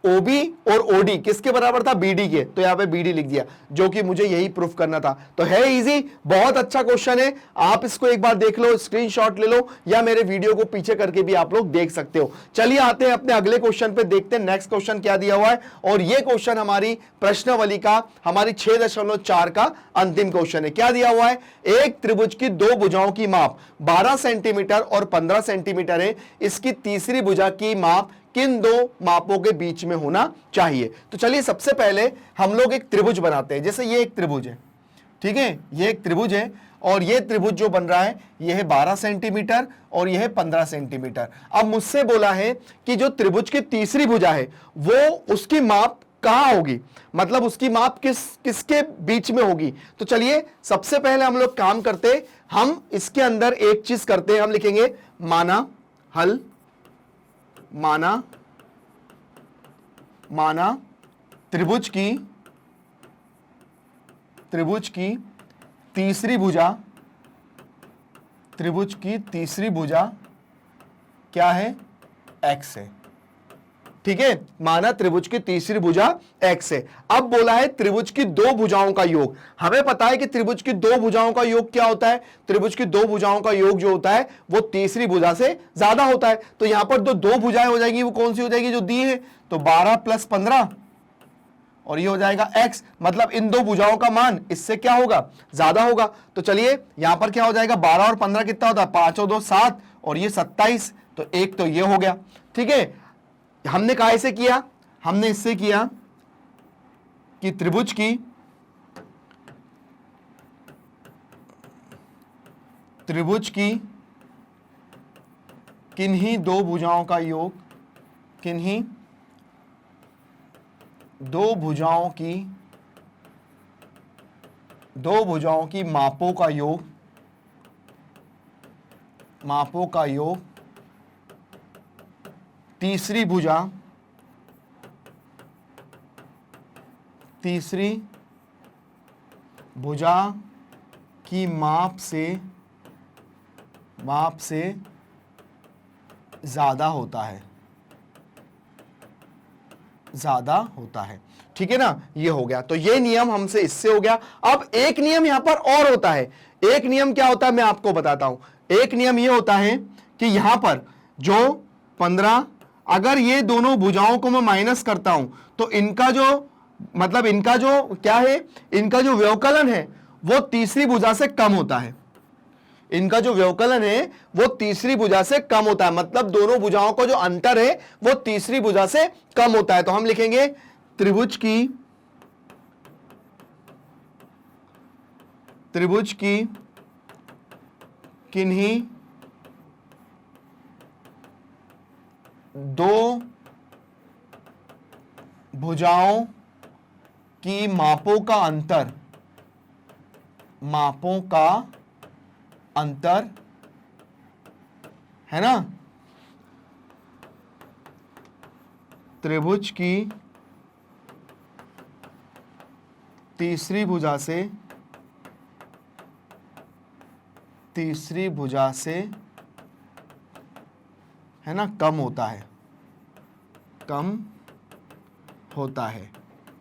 ओबी और ओडी किसके बराबर था, बीडी के, तो यहां पे बीडी लिख दिया, जो कि मुझे यही प्रूफ करना था। तो है इजी, बहुत अच्छा क्वेश्चन है, आप इसको एक बार देख लो, स्क्रीनशॉट ले लो, या मेरे वीडियो को पीछे करके भी आप लोग देख सकते हो। चलिए आते हैं अपने अगले क्वेश्चन पे, देखते हैं नेक्स्ट क्वेश्चन क्या दिया हुआ है। और ये क्वेश्चन हमारी प्रश्नावली का, हमारी 6.4 का अंतिम क्वेश्चन है। क्या दिया हुआ है, एक त्रिभुज की दो भुजाओं की माप 12 सेंटीमीटर और 15 सेंटीमीटर है, इसकी तीसरी भुजा की माप किन दो मापों के बीच में होना चाहिए। तो चलिए सबसे पहले हम लोग एक त्रिभुज बनाते हैं। जैसे ये एक त्रिभुज है, ठीक है, ये एक त्रिभुज है, और ये त्रिभुज जो बन रहा है ये है 12 सेंटीमीटर और ये है 15 सेंटीमीटर। अब मुझसे बोला है कि जो त्रिभुज की तीसरी भुजा है वो उसकी माप कहां होगी, मतलब उसकी माप किसके बीच में होगी। तो चलिए सबसे पहले हम लोग काम करते, हम इसके अंदर एक चीज करते हैं, हम लिखेंगे माना हल, माना त्रिभुज की तीसरी भुजा, त्रिभुज की तीसरी भुजा क्या है, x है, ठीक है, माना त्रिभुज की तीसरी भुजा x है। अब बोला है त्रिभुज की दो भुजाओं का योग। हमें पता है कि त्रिभुज की दो भुजाओं का योग क्या होता है, त्रिभुज की दो भुजाओं का योग जो होता है वो तीसरी भुजा से ज्यादा होता है। तो यहां पर दो भुजाएं हो जाएगी, वो कौन सी हो जाएगी, जो दी है, तो 12 + 15 और ये हो जाएगा x, मतलब इन दो भुजाओं का मान इससे क्या होगा, ज्यादा होगा। तो चलिए यहां पर क्या हो जाएगा, 12 और 15 कितना होता है, 5 और 2 7 और ये 27, तो एक तो ये हो गया, ठीक है। हमने कहा इसे किया, हमने इससे किया कि त्रिभुज की किन्हीं दो भुजाओं का योग, किन्हीं दो भुजाओं की मापों का योग तीसरी भुजा की माप से ज्यादा होता है, ठीक है ना। ये हो गया, तो ये नियम हमसे इससे हो गया। अब एक नियम यहां पर और होता है, एक नियम क्या होता है मैं आपको बताता हूं। एक नियम ये होता है कि यहां पर जो 15, अगर ये दोनों भुजाओं को मैं माइनस करता हूं तो इनका जो मतलब इनका जो क्या है, इनका जो व्यवकलन है वो तीसरी भुजा से कम होता है, इनका जो व्यवकलन है वो तीसरी भुजा से कम होता है, मतलब दोनों भुजाओं का जो अंतर है वो तीसरी भुजा से कम होता है। तो हम लिखेंगे त्रिभुज की किन्हीं दो भुजाओं की मापों का अंतर है ना, त्रिभुज की तीसरी भुजा से है ना कम होता है।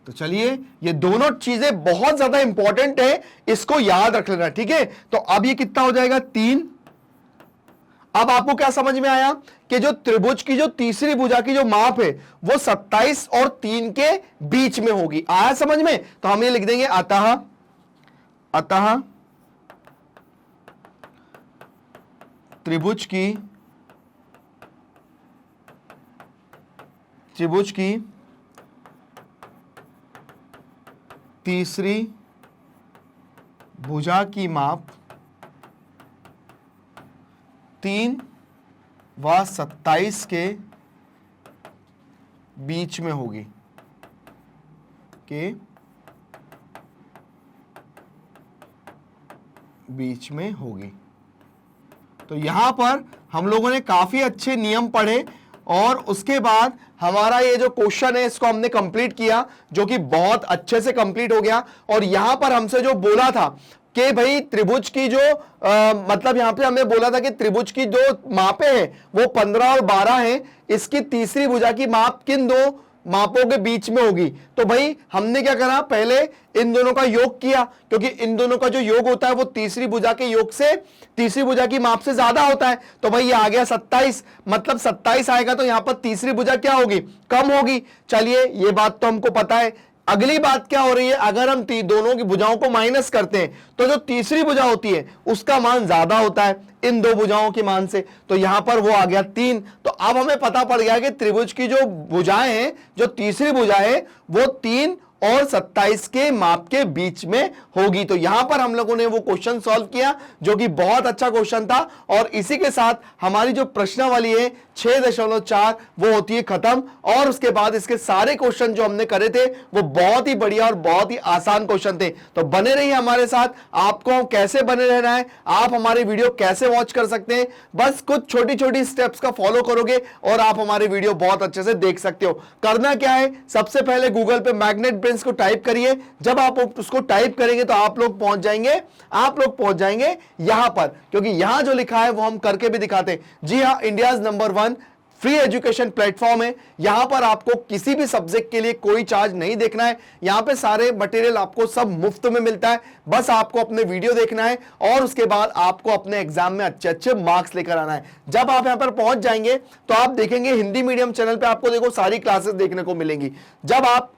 तो चलिए ये दोनों चीजें बहुत ज्यादा इंपॉर्टेंट है, इसको याद रख लेना, ठीक है। तो अब ये कितना हो जाएगा, 3। अब आपको क्या समझ में आया कि जो त्रिभुज की जो तीसरी भुजा की जो माप है वो 27 और 3 के बीच में होगी। आया समझ में, तो हम ये लिख देंगे अतः त्रिभुज की तीसरी भुजा की माप 3 व 27 के बीच में होगी, तो यहां पर हम लोगों ने काफी अच्छे नियम पढ़े और उसके बाद हमारा ये जो क्वेश्चन है इसको हमने कंप्लीट किया, जो कि बहुत अच्छे से कंप्लीट हो गया। और यहां पर हमसे जो बोला था कि भाई त्रिभुज की जो मतलब यहां पे हमें बोला था कि त्रिभुज की जो मापें हैं वो 15 और 12 हैं, इसकी तीसरी भुजा की माप किन दो मापों के बीच में होगी। तो भाई हमने क्या करा, पहले इन दोनों का योग किया, क्योंकि इन दोनों का जो योग होता है वो तीसरी भुजा के योग से, तीसरी भुजा की माप से ज्यादा होता है। तो भाई ये आ गया 27, मतलब 27 आएगा तो यहां पर तीसरी भुजा क्या होगी, कम होगी। चलिए ये बात तो हमको पता है। अगली बात क्या हो रही है, अगर हम दोनों की भुजाओं को माइनस करते हैं तो जो तीसरी भुजा होती है उसका मान ज्यादा होता है इन दो भुजाओं के मान से। तो यहां पर वो आ गया 3। तो अब हमें पता पड़ गया कि त्रिभुज की जो भुजाएं हैं, जो तीसरी भुजा है वो 3 और 27 के माप के बीच में होगी। तो यहां पर हम लोगों ने वो क्वेश्चन सॉल्व किया जो कि बहुत अच्छा क्वेश्चन था। और इसी के साथ हमारी जो प्रश्नावली है 6.4 वो होती है खत्म। और उसके बाद इसके सारे क्वेश्चन जो हमने करे थे वो बहुत ही बढ़िया और बहुत ही आसान क्वेश्चन थे। तो बने रहिए हमारे साथ। आपको कैसे बने रहना है, आप हमारे वीडियो कैसे वॉच कर सकते हैं, बस कुछ छोटी छोटी स्टेप्स का फॉलो करोगे और आप हमारे वीडियो बहुत अच्छे से देख सकते हो। करना क्या है, सबसे पहले गूगल पे मैग्नेट ब्रेन्स को टाइप करिए। जब आप उसको टाइप करेंगे तो आप लोग पहुंच जाएंगे यहां पर, क्योंकि यहां जो लिखा है वो हम करके भी दिखाते हैं। जी हां, India's number 1 free education platform है। यहां पर आपको किसी भी सब्जेक्ट के लिए कोई चार्ज नहीं देखना है। यहां पे सारे मटेरियल आपको सब मुफ्त में मिलता है। बस आपको अपने वीडियो देखना है और उसके बाद आपको अपने एग्जाम में अच्छे अच्छे मार्क्स लेकर आना है। जब आप यहां पर पहुंच जाएंगे तो आप देखेंगे हिंदी मीडियम चैनल पे आपको देखो सारी क्लासेस देखने को मिलेंगी। जब आप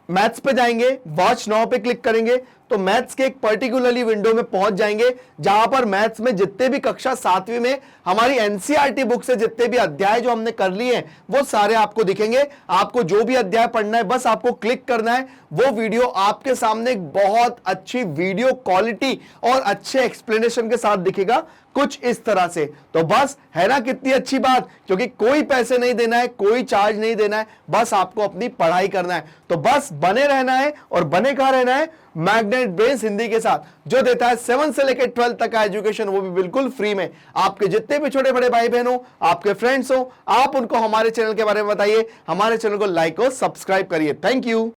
मैथ्स पे जाएंगे, वॉच नाउ पे क्लिक करेंगे तो मैथ्स के एक पर्टिकुलरली विंडो में पहुंच जाएंगे, जहां पर मैथ्स में जितने भी कक्षा 7वीं में हमारी एनसीईआरटी बुक से जितने भी अध्याय जो हमने कर लिए हैं वो सारे आपको दिखेंगे। आपको जो भी अध्याय पढ़ना है बस आपको क्लिक करना है, वो वीडियो आपके सामने एक बहुत अच्छी वीडियो क्वालिटी और अच्छे एक्सप्लेनेशन के साथ दिखेगा, कुछ इस तरह से। तो बस है ना कितनी अच्छी बात, क्योंकि कोई पैसे नहीं देना है, कोई चार्ज नहीं देना है, बस आपको अपनी पढ़ाई करना है। तो बस बने रहना है और बने कहां रहना है, मैग्नेट ब्रेन्स हिंदी के साथ, जो देता है 7 से लेकर 12 तक का एजुकेशन, वो भी बिल्कुल फ्री में। आपके जितने भी छोटे बड़े भाई बहन हो, आपके फ्रेंड्स हो, आप उनको हमारे चैनल के बारे में बताइए, हमारे चैनल को लाइक और सब्सक्राइब करिए। Thank you.